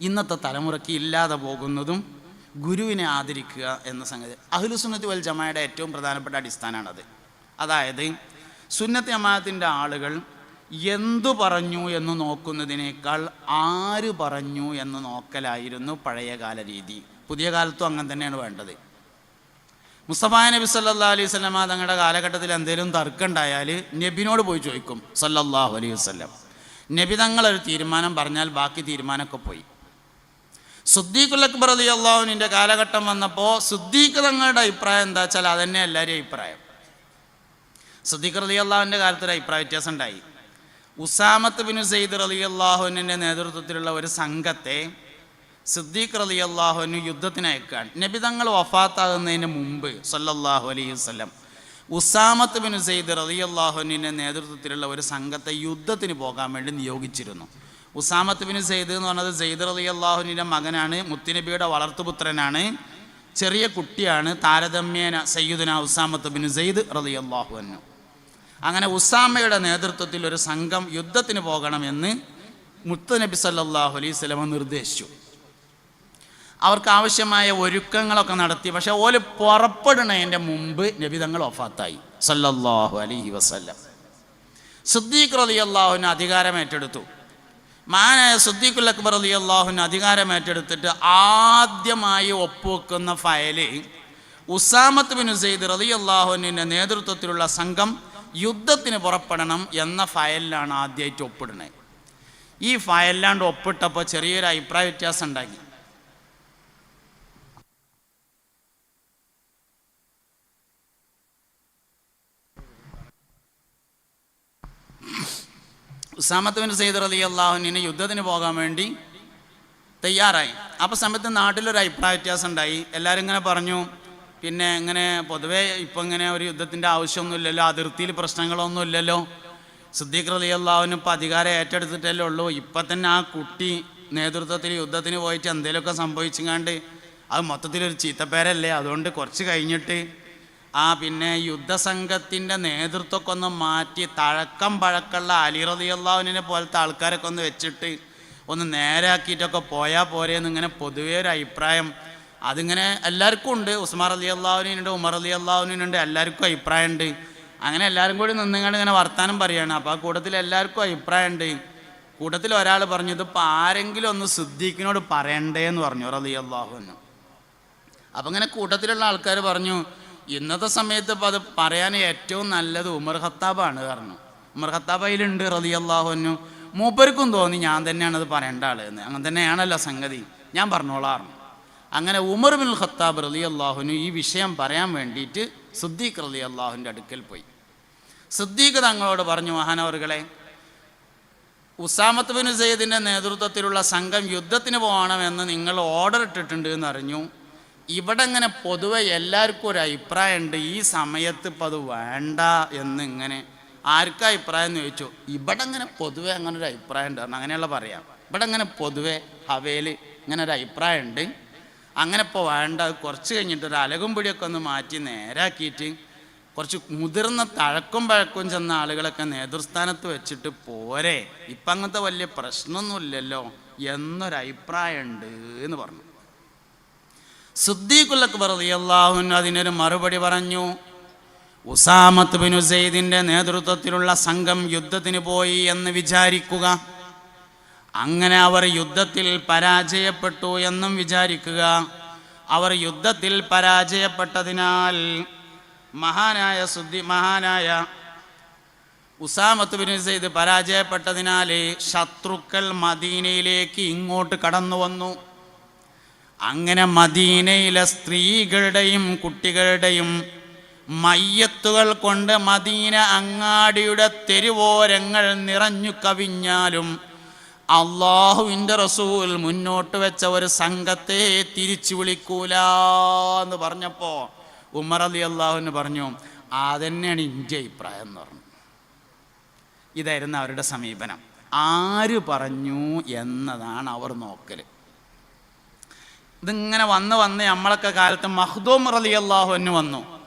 ഇന്നത്തെ തലമുറയ്ക്ക് ഇല്ലാതെ പോകുന്നതും ഗുരുവിനെ ആദരിക്കുക എന്ന സംഗതി. അഹ്ലുസുന്നത്തി വൽ ജമാഅയുടെ ഏറ്റവും പ്രധാനപ്പെട്ട അടിസ്ഥാനമാണത്. അതായത് സുന്നത്ത് ജമാഅത്തിൻ്റെ ആളുകൾ എന്തു പറഞ്ഞു എന്ന് നോക്കുന്നതിനേക്കാൾ ആര് പറഞ്ഞു എന്ന് നോക്കലായിരുന്നു പഴയകാല രീതി. പുതിയ കാലത്തും അങ്ങനെ തന്നെയാണ് വേണ്ടത്. മുസ്തഫാ നബി സല്ലല്ലാഹു അലൈഹി വസല്ലം തങ്ങളുടെ കാലഘട്ടത്തിൽ എന്തെങ്കിലും തർക്കമുണ്ടായാൽ നബിനോട് പോയി ചോദിക്കും സല്ലല്ലാഹു അലൈഹി വസല്ലം. നബി തങ്ങളൊരു തീരുമാനം പറഞ്ഞാൽ ബാക്കി തീരുമാനമൊക്കെ പോയി. സിദ്ദീഖുൽ അക്ബർ റളിയല്ലാഹു അൻഹുവിൻ്റെ കാലഘട്ടം വന്നപ്പോൾ സിദ്ദീഖ് തങ്ങളുടെ അഭിപ്രായം എന്താ വെച്ചാൽ അതന്നെ എല്ലാവരുടെയും അഭിപ്രായം. സിദ്ദീഖ് റളിയല്ലാഹുവിൻ്റെ കാലത്തൊരു അഭിപ്രായ വ്യത്യാസം ഉണ്ടായി. ഉസാമത്ത് ബിൻ സെയ്ദ് റളിയല്ലാഹു അൻഹുവിൻ്റെ നേതൃത്വത്തിലുള്ള ഒരു സംഘത്തെ സിദ്ദീഖ് റളിയല്ലാഹു അൻഹു യുദ്ധത്തിന് അയക്കാൻ നബി തങ്ങൾ വഫാത്താകുന്നതിന് മുമ്പ് സല്ലല്ലാഹു അലൈഹി വസല്ലം ഉസാമത്ത് ബിൻ സെയ്ദ് റളിയല്ലാഹു അൻഹുവിൻ്റെ നേതൃത്വത്തിലുള്ള ഒരു സംഘത്തെ യുദ്ധത്തിന് പോകാൻ വേണ്ടി നിയോഗിച്ചിരുന്നു. ഉസാമത്ത് ബിൻ സെയ്ദ് എന്ന് പറഞ്ഞത് സെയ്ദ് റളിയല്ലാഹു അൻഹുവിൻ്റെ മകനാണ്, മുത്തുനബിയുടെ വളർത്തുപുത്രനാണ്, ചെറിയ കുട്ടിയാണ്. താരതമ്യേന സയ്യിദുനാ ഉസാമത്ത് ബിൻ സെയ്ദ് റളിയല്ലാഹു അൻഹു. അങ്ങനെ ഉസാമയുടെ നേതൃത്വത്തിൽ ഒരു സംഘം യുദ്ധത്തിന് പോകണമെന്ന് മുത്തുനബി സല്ലല്ലാഹു അലൈഹി വസല്ലം നിർദ്ദേശിച്ചു. അവർക്ക് ആവശ്യമായ ഒരുക്കങ്ങളൊക്കെ നടത്തി. പക്ഷേ ഓല് പുറപ്പെടുന്നതിൻ്റെ മുമ്പ് നബി തങ്ങൾ വഫാത്തായി സല്ലല്ലാഹു അലൈഹി വസല്ലം. സിദ്ദീഖ് റളിയല്ലാഹു അൻഹു അധികാരം ഏറ്റെടുത്തു. മഹാനായ സിദ്ദീഖുൽ അക്ബർ റളിയല്ലാഹു അൻഹു അധികാരം ഏറ്റെടുത്തിട്ട് ആദ്യമായി ഒപ്പുവെക്കുന്ന ഫയല് ഉസാമത്ത് ബിൻ സെയ്ദ് റളിയല്ലാഹു അൻഹുവിൻ്റെ നേതൃത്വത്തിലുള്ള സംഘം യുദ്ധത്തിന് പുറപ്പെടണം എന്ന ഫയലിലാണ് ആദ്യമായിട്ട് ഒപ്പിടുന്നത്. ഈ ഫയലിലാണ്ട് ഒപ്പിട്ടപ്പോൾ ചെറിയൊരു അഭിപ്രായ വ്യത്യാസം ഉണ്ടാക്കി. ഉസാമത്ത് ബിൻ സെയ്ദ് റളിയല്ലാഹു അൻഹുവിന് യുദ്ധത്തിന് പോകാൻ വേണ്ടി തയ്യാറായി. അപ്പോൾ സമയത്ത് നാട്ടിലൊരു അഭിപ്രായ വ്യത്യാസം ഉണ്ടായി. എല്ലാവരും ഇങ്ങനെ പറഞ്ഞു, പിന്നെ ഇങ്ങനെ പൊതുവേ ഇപ്പം ഇങ്ങനെ ഒരു യുദ്ധത്തിൻ്റെ ആവശ്യമൊന്നുമില്ലല്ലോ, അതിർത്തിയിൽ പ്രശ്നങ്ങളൊന്നും ഇല്ലല്ലോ, സിദ്ദീഖ് റളിയല്ലാഹു അൻഹു ഇപ്പോൾ അധികാരം ഏറ്റെടുത്തിട്ടല്ലേ ഉള്ളൂ, ഇപ്പം തന്നെ ആ കുട്ടി നേതൃത്വത്തിൽ യുദ്ധത്തിന് പോയിട്ട് എന്തെങ്കിലുമൊക്കെ സംഭവിച്ചങ്ങാണ്ട് അത് മൊത്തത്തിലൊരു ചീത്തപ്പേരല്ലേ, അതുകൊണ്ട് കുറച്ച് കഴിഞ്ഞിട്ട് പിന്നെ യുദ്ധസംഘത്തിൻ്റെ നേതൃത്വമൊക്കെ ഒന്ന് മാറ്റി തഴക്കം പഴക്കമുള്ള അലി റളിയല്ലാഹു അൻഹുവിനെ പോലത്തെ ആൾക്കാരൊക്കെ ഒന്ന് വെച്ചിട്ട് ഒന്ന് നേരാക്കിയിട്ടൊക്കെ പോയാൽ പോരെയെന്ന് ഇങ്ങനെ പൊതുവേ ഒരു അഭിപ്രായം അതിങ്ങനെ എല്ലാവർക്കും ഉണ്ട്. ഉസ്മാൻ റളിയല്ലാഹു അൻഹുവിനുണ്ട്, ഉമർ റളിയല്ലാഹു അൻഹുവിനുണ്ട്, എല്ലാവർക്കും അഭിപ്രായമുണ്ട്. അങ്ങനെ എല്ലാവരും കൂടി നിന്നുകൊണ്ട് ഇങ്ങനെ വർത്താനം പറയുകയാണ്. അപ്പോൾ ആ കൂട്ടത്തിൽ എല്ലാവർക്കും അഭിപ്രായമുണ്ട്. കൂട്ടത്തിൽ ഒരാൾ പറഞ്ഞു, ഇതിപ്പോൾ ആരെങ്കിലും ഒന്ന് സിദ്ദീഖിനോട് പറയണ്ടേ എന്ന് പറഞ്ഞു റളിയല്ലാഹു അൻഹു. അപ്പം ഇങ്ങനെ കൂട്ടത്തിലുള്ള ആൾക്കാർ പറഞ്ഞു, ഇന്നത്തെ സമയത്ത് ഇപ്പോൾ അത് പറയാൻ ഏറ്റവും നല്ലത് ഉമർ ഖത്താബാണ് പറഞ്ഞു. ഉമർ ഖത്താബ് അതിലുണ്ട് റളിയല്ലാഹു അൻഹു. മൂപ്പർക്കും തോന്നി ഞാൻ തന്നെയാണ് അത് പറയേണ്ട ആൾ എന്ന്. അങ്ങനെ തന്നെയാണല്ലോ സംഗതി, ഞാൻ പറഞ്ഞോളാറുണ്ട്. അങ്ങനെ ഉമർ ബിൻ ഖത്താബ് റളിയല്ലാഹു അൻഹു ഈ വിഷയം പറയാൻ വേണ്ടിയിട്ട് സിദ്ദീഖ് റളിയല്ലാഹുവിൻ്റെ അടുക്കൽ പോയി. സിദ്ദീഖ് തങ്ങളോട് പറഞ്ഞു, മഹാനവറുകളെ, ഉസാമത്ത് ബിൻ സെയ്ദിൻ്റെ നേതൃത്വത്തിലുള്ള സംഘം യുദ്ധത്തിന് പോകണമെന്ന് നിങ്ങൾ ഓർഡർ ഇട്ടിട്ടുണ്ട് എന്നറിഞ്ഞു. ഇവിടെ ഇങ്ങനെ പൊതുവെ എല്ലാവർക്കും ഒരു അഭിപ്രായമുണ്ട്, ഈ സമയത്ത് ഇപ്പം അത് വേണ്ട എന്ന്. ഇങ്ങനെ ആർക്കും അഭിപ്രായം എന്ന് ചോദിച്ചു. ഇവിടെ ഇങ്ങനെ പൊതുവെ അങ്ങനെ ഒരു അഭിപ്രായം ഉണ്ട് പറഞ്ഞു. അങ്ങനെയുള്ള പറയാം, ഇവിടെ ഇങ്ങനെ പൊതുവെ ഹവേൽ ഇങ്ങനെ ഒരു അഭിപ്രായം ഉണ്ട്, അങ്ങനെ ഇപ്പോൾ വേണ്ട, കുറച്ച് കഴിഞ്ഞിട്ട് ഒരു അലകും പിടിയൊക്കെ ഒന്ന് മാറ്റി നേരാക്കിയിട്ട് കുറച്ച് മുതിർന്ന തഴക്കും പഴക്കും ചെന്ന ആളുകളൊക്കെ നേതൃസ്ഥാനത്ത് വെച്ചിട്ട് പോരെ, ഇപ്പം അങ്ങനത്തെ വലിയ പ്രശ്നമൊന്നുമില്ലല്ലോ എന്നൊരഭിപ്രായമുണ്ട് എന്ന് പറഞ്ഞു. സിദ്ദീഖുൽ അക്ബർ റളിയല്ലാഹു അൻഹു അതിനൊരു മറുപടി പറഞ്ഞു, ഉസാമത്ത് ബിൻ സെയ്ദിൻ്റെ നേതൃത്വത്തിലുള്ള സംഘം യുദ്ധത്തിന് പോയി എന്ന് വിചാരിക്കുക, അങ്ങനെ അവർ യുദ്ധത്തിൽ പരാജയപ്പെട്ടു എന്നും വിചാരിക്കുക. അവർ യുദ്ധത്തിൽ പരാജയപ്പെട്ടതിനാൽ മഹാനായ ഉസാമത്ത് ബിൻ സെയ്ദ് പരാജയപ്പെട്ടതിനാൽ ശത്രുക്കൾ മദീനയിലേക്ക് ഇങ്ങോട്ട് കടന്നു വന്നു. അങ്ങനെ മദീനയിലെ സ്ത്രീകളുടെയും കുട്ടികളുടെയും മയ്യത്തുകൾ കൊണ്ട് മദീന അങ്ങാടിയുടെ തെരുവോരങ്ങൾ നിറഞ്ഞു കവിഞ്ഞാലും അള്ളാഹുവിൻ്റെ റസൂൽ മുന്നോട്ട് വെച്ച ഒരു സംഘത്തെ തിരിച്ചു വിളിക്കൂല എന്ന് പറഞ്ഞപ്പോൾ ഉമർ റളിയല്ലാഹു അൻഹു പറഞ്ഞു, അതന്നെയാണ് എൻ്റെ അഭിപ്രായം എന്ന് പറഞ്ഞു. ഇതായിരുന്നു അവരുടെ സമീപനം. ആര് പറഞ്ഞു എന്നതാണ് അവർ നോക്കൽ. ഇതിങ്ങനെ വന്ന് നമ്മളൊക്കെ കാലത്ത് മഖ്ദൂം റളിയല്ലാഹു അൻഹു വന്നു.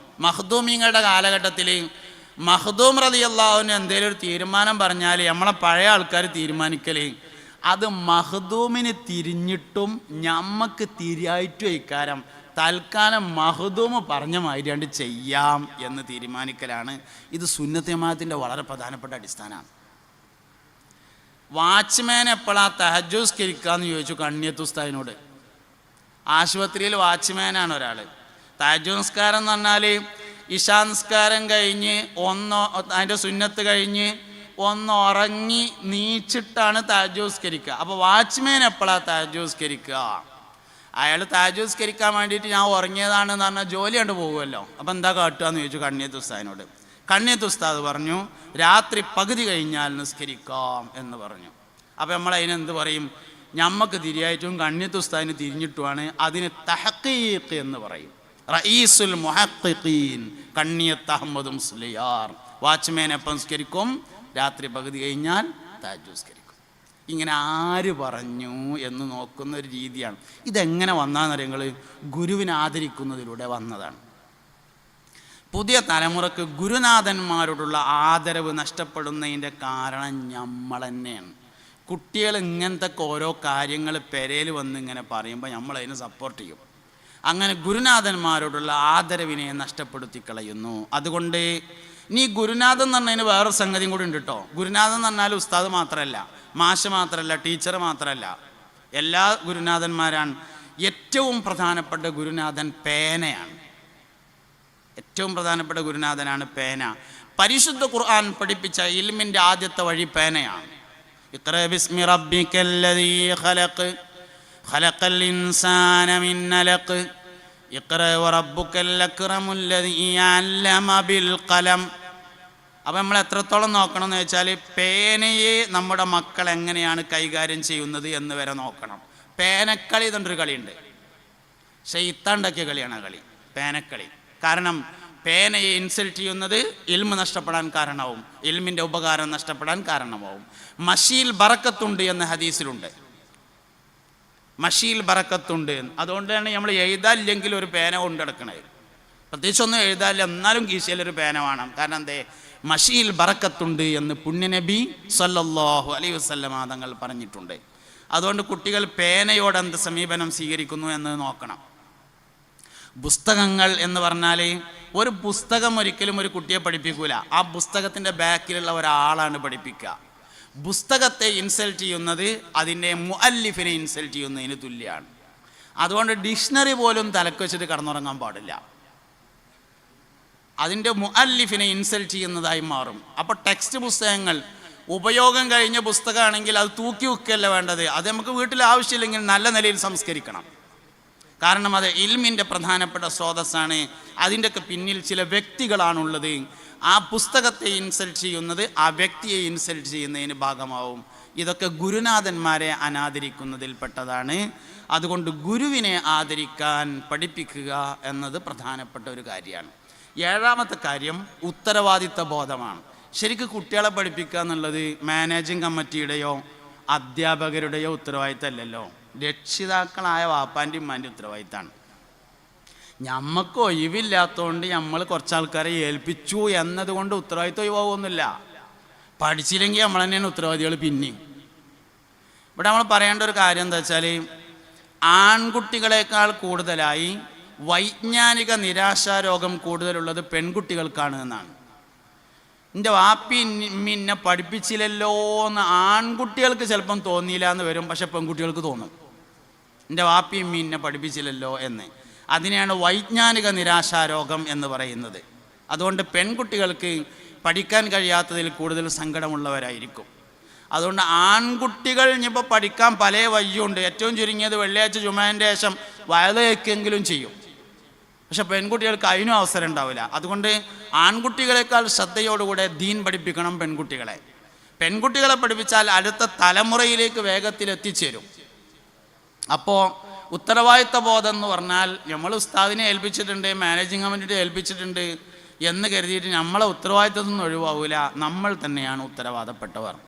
മഖ്ദൂമിങ്ങളുടെ കാലഘട്ടത്തിൽ മഖ്ദൂം റളിയല്ലാഹു അൻഹു എന്തെങ്കിലും ഒരു തീരുമാനം പറഞ്ഞാൽ നമ്മളെ പഴയ ആൾക്കാർ തീരുമാനിക്കൽ അത് മഹ്ദൂമിന് തിരിഞ്ഞിട്ടും ഞമ്മക്ക് തിരിയായിട്ടും ഇക്കാരം തൽക്കാലം മഹ്ദൂമ് പറഞ്ഞ മാതിരിയാണ്ട് ചെയ്യാം എന്ന് തീരുമാനിക്കലാണ്. ഇത് സുന്നത്ത് ജമാഅത്തിൻ്റെ വളരെ പ്രധാനപ്പെട്ട അടിസ്ഥാനമാണ്. വാച്ച്മാൻ എപ്പോഴാ തഹജ്ജുദ് നിസ്കരിക്കാന്ന് ചോദിച്ചു കണ്ണിയത്ത് ഉസ്താദിനോട്. ആശുപത്രിയിൽ വാച്ച്മാനാണ് ഒരാൾ. തഹജ്ജുദ് നിസ്കാരം എന്ന് പറഞ്ഞാൽ ഇശാ നിസ്കാരം കഴിഞ്ഞ് അതിൻ്റെ സുന്നത്ത് കഴിഞ്ഞ് ഉറങ്ങി നീച്ചിട്ടാണ് തഹജ്ജുദ് നിസ്കരിക്കുക. അപ്പോൾ വാച്ച്മാൻ എപ്പോഴാണ് തഹജ്ജുദ് നിസ്കരിക്കുക? അയാൾ തഹജ്ജുദ് നിസ്കരിക്കാൻ വേണ്ടിയിട്ട് ഞാൻ ഉറങ്ങിയതാണെന്ന് പറഞ്ഞാൽ ജോലി കണ്ട് പോകുമല്ലോ. അപ്പോൾ എന്താ കാട്ടുക എന്ന് ചോദിച്ചു കണ്ണിയത്ത് ഉസ്താദിനോട്. കണ്ണിയത്ത് ഉസ്താദ് പറഞ്ഞു രാത്രി പകുതി കഴിഞ്ഞാൽ നിസ്കരിക്കാം എന്ന് പറഞ്ഞു. അപ്പോൾ നമ്മളതിനെന്ത് പറയും? ഞമ്മക്ക് തിരിയായിട്ടും കണ്ണിയത്ത് ഉസ്താദിന് തിരിഞ്ഞിട്ടുമാണ്. അതിന് തഹഖീഖ് എന്ന് പറയും. റഈസുൽ മുഹഖ്ഖീൻ കണ്ണിയത്ത് അഹ്മദ് മുസ്ലിയാർ. വാച്ച്മാൻ എപ്പം നിസ്കരിക്കും? രാത്രി പകുതി കഴിഞ്ഞാൽ തഹജ്ജുദ് നിസ്കരിക്കും. ഇങ്ങനെ ആര് പറഞ്ഞു എന്ന് നോക്കുന്ന ഒരു രീതിയാണ്. ഇതെങ്ങനെ വന്നാന്നറിയങ്ങൾ? ഗുരുവിനെ ആദരിക്കുന്നതിലൂടെ വന്നതാണ്. പുതിയ തലമുറക്ക് ഗുരുനാഥന്മാരോടുള്ള ആദരവ് നഷ്ടപ്പെടുന്നതിൻ്റെ കാരണം നമ്മൾ തന്നെയാണ്. കുട്ടികൾ ഇങ്ങനത്തെ ഓരോ കാര്യങ്ങൾ പെരയിൽ വന്ന് ഇങ്ങനെ പറയുമ്പോൾ നമ്മളതിനെ സപ്പോർട്ട് ചെയ്യും. അങ്ങനെ ഗുരുനാഥന്മാരോടുള്ള ആദരവിനെ നഷ്ടപ്പെടുത്തി കളയുന്നു. അതുകൊണ്ട് നീ ഗുരുനാഥൻ എന്ന് പറഞ്ഞതിന് വേറൊരു സംഗതിയും കൂടി ഉണ്ട് കേട്ടോ. ഗുരുനാഥൻ എന്ന് പറഞ്ഞാൽ ഉസ്താദ് മാത്രമല്ല, മാഷ് മാത്രമല്ല, ടീച്ചർ മാത്രമല്ല, എല്ലാ ഗുരുനാഥന്മാരാണ്. ഏറ്റവും പ്രധാനപ്പെട്ട ഗുരുനാഥൻ പേനയാണ്. ഏറ്റവും പ്രധാനപ്പെട്ട ഗുരുനാഥനാണ് പേന. പരിശുദ്ധ ഖുർആൻ പഠിപ്പിച്ച ഇൽമിൻ്റെ ആദ്യത്തെ വഴി പേനയാണ്. ഇഖ്റ ബിസ്മി റബ്ബിക്കല്ലദീ ഖലഖ് ഖലഖൽ ഇൻസാന മിൻ അലഖ് ഇഖ്റ വറബ്ബുക്കൽ അക്റമുല്ലദീ അല്ലമ ബിൽ ഖലം. അപ്പം നമ്മൾ എത്രത്തോളം നോക്കണം എന്ന് വെച്ചാൽ പേനയെ നമ്മുടെ മക്കൾ എങ്ങനെയാണ് കൈകാര്യം ചെയ്യുന്നത് എന്ന് വരെ നോക്കണം. പേനക്കളി എന്നൊരു കളിയുണ്ട്. ശൈത്താൻ ഉണ്ടാക്കിയ കളിയാണ് ആ കളി, പേനക്കളി. കാരണം പേനയെ ഇൻസൾട്ട് ചെയ്യുന്നത് ഇൽമ് നഷ്ടപ്പെടാൻ കാരണമാവും, ഇൽമിൻ്റെ ഉപകാരം നഷ്ടപ്പെടാൻ കാരണമാവും. മഷീൽ ബറക്കത്തുണ്ട് എന്ന ഹദീസിലുണ്ട്. മഷീൽ ബറക്കത്തുണ്ട്. അതുകൊണ്ടാണ് നമ്മൾ എഴുതാനില്ലെങ്കിൽ ഒരു പേന കൊണ്ട് നടക്കണത്. പ്രത്യേകിച്ചൊന്നും എഴുതാനില്ല, എന്നാലും കീശയിലൊരു പേന വേണം. കാരണം എന്തേ? മഷീൽ ബറക്കത്തുണ്ട് എന്ന് പുണ്യനബി സല്ലല്ലാഹു അലൈഹി വസല്ലമ തങ്ങൾ പറഞ്ഞിട്ടുണ്ട്. അതുകൊണ്ട് കുട്ടികൾ പേനയോട് എന്ത് സമീപനം സ്വീകരിക്കുന്നു എന്ന് നോക്കണം. പുസ്തകങ്ങൾ എന്ന് പറഞ്ഞാൽ ഒരു പുസ്തകം ഒരിക്കലും ഒരു കുട്ടിയെ പഠിപ്പിക്കൂല. ആ പുസ്തകത്തിൻ്റെ ബാക്കിലുള്ള ഒരാളാണ് പഠിപ്പിക്കുക. പുസ്തകത്തെ ഇൻസൾട്ട് ചെയ്യുന്നത് അതിൻ്റെ മുഅല്ലിഫിനെ ഇൻസൾട്ട് ചെയ്യുന്നതിന് തുല്യമാണ്. അതുകൊണ്ട് ഡിക്ഷണറി പോലും തലക്ക് വെച്ചിട്ട് കടന്നുറങ്ങാൻ പാടില്ല. അതിൻ്റെ മുഅല്ലിഫിനെ ഇൻസൾട്ട് ചെയ്യുന്നതായി മാറും. അപ്പോൾ ടെക്സ്റ്റ് പുസ്തകങ്ങൾ ഉപയോഗം കഴിഞ്ഞ പുസ്തകമാണെങ്കിൽ അത് തൂക്കി വെക്കുകയല്ല വേണ്ടത്. അത് നമുക്ക് വീട്ടിൽ ആവശ്യമില്ലെങ്കിൽ നല്ല നിലയിൽ സംസ്കരിക്കണം. കാരണം അത് ഇൽമിൻ്റെ പ്രധാനപ്പെട്ട സ്രോതസ്സാണ്. അതിൻ്റെയൊക്കെ പിന്നിൽ ചില വ്യക്തികളാണുള്ളത്. ആ പുസ്തകത്തെ ഇൻസൾട്ട് ചെയ്യുന്നത് ആ വ്യക്തിയെ ഇൻസൾട്ട് ചെയ്യുന്നതിന് ഭാഗമാവും. ഇതൊക്കെ ഗുരുനാഥന്മാരെ അനാദരിക്കുന്നതിൽപ്പെട്ടതാണ്. അതുകൊണ്ട് ഗുരുവിനെ ആദരിക്കാൻ പഠിപ്പിക്കുക എന്നത് പ്രധാനപ്പെട്ട ഒരു കാര്യമാണ്. ഏഴാമത്തെ കാര്യം ഉത്തരവാദിത്ത ബോധമാണ്. ശരിക്കും കുട്ടികളെ പഠിപ്പിക്കുക എന്നുള്ളത് മാനേജിങ് കമ്മിറ്റിയുടെയോ അധ്യാപകരുടെയോ ഉത്തരവാദിത്തമല്ലല്ലോ. രക്ഷിതാക്കളായ വാപ്പാൻ്റെയും ഉമ്മാൻ്റെ ഉത്തരവാദിത്തമാണ്. ഞമ്മക്ക് ഒഴിവില്ലാത്തതുകൊണ്ട് നമ്മൾ കുറച്ചാൾക്കാരെ ഏൽപ്പിച്ചു എന്നതുകൊണ്ട് ഉത്തരവാദിത്തം ഒഴിവാകുന്നില്ല. പഠിച്ചില്ലെങ്കിൽ നമ്മൾ തന്നെയാണ് ഉത്തരവാദികൾ. പിന്നെയും ഇവിടെ നമ്മൾ പറയേണ്ട ഒരു കാര്യം എന്താ വെച്ചാൽ ആൺകുട്ടികളെക്കാൾ കൂടുതലായി വൈജ്ഞാനിക നിരാശാരോഗം കൂടുതലുള്ളത് പെൺകുട്ടികൾക്കാണ് എന്നാണ്. എൻ്റെ വാപ്പി എന്നെ പഠിപ്പിച്ചില്ലല്ലോ എന്ന് ആൺകുട്ടികൾക്ക് ചിലപ്പം തോന്നിയില്ല എന്ന് വരും, പക്ഷെ പെൺകുട്ടികൾക്ക് തോന്നും എൻ്റെ വാപ്പി എന്നെ പഠിപ്പിച്ചില്ലല്ലോ എന്ന്. അതിനെയാണ് വൈജ്ഞാനിക നിരാശാരോഗം എന്ന് പറയുന്നത്. അതുകൊണ്ട് പെൺകുട്ടികൾക്ക് പഠിക്കാൻ കഴിയാത്തതിൽ കൂടുതൽ സങ്കടമുള്ളവരായിരിക്കും. അതുകൊണ്ട് ആൺകുട്ടികൾ ഇനിയിപ്പോൾ പഠിക്കാൻ പല വഴിയുണ്ട്. ഏറ്റവും ചുരുങ്ങിയത് വെള്ളിയാഴ്ച ജുമാൻ്റെ ശേഷം വയലേക്കെങ്കിലും ചെയ്യും. പക്ഷെ പെൺകുട്ടികൾക്ക് അതിനും അവസരം ഉണ്ടാവില്ല. അതുകൊണ്ട് ആൺകുട്ടികളെക്കാൾ ശ്രദ്ധയോടുകൂടെ ദീൻ പഠിപ്പിക്കണം പെൺകുട്ടികളെ. പെൺകുട്ടികളെ പഠിപ്പിച്ചാൽ അടുത്ത തലമുറയിലേക്ക് വേഗത്തിൽ എത്തിച്ചേരും. അപ്പോൾ ഉത്തരവാദിത്ത ബോധം എന്ന് പറഞ്ഞാൽ നമ്മൾ ഉസ്താദിനെ ഏൽപ്പിച്ചിട്ടുണ്ട്, മാനേജിങ് കമ്മിറ്റിയെ ഏൽപ്പിച്ചിട്ടുണ്ട് എന്ന് കരുതിയിട്ട് നമ്മളെ ഉത്തരവാദിത്തത്തിൽ നിന്ന് ഒഴിവാവില്ല. നമ്മൾ തന്നെയാണ് ഉത്തരവാദപ്പെട്ടവർ.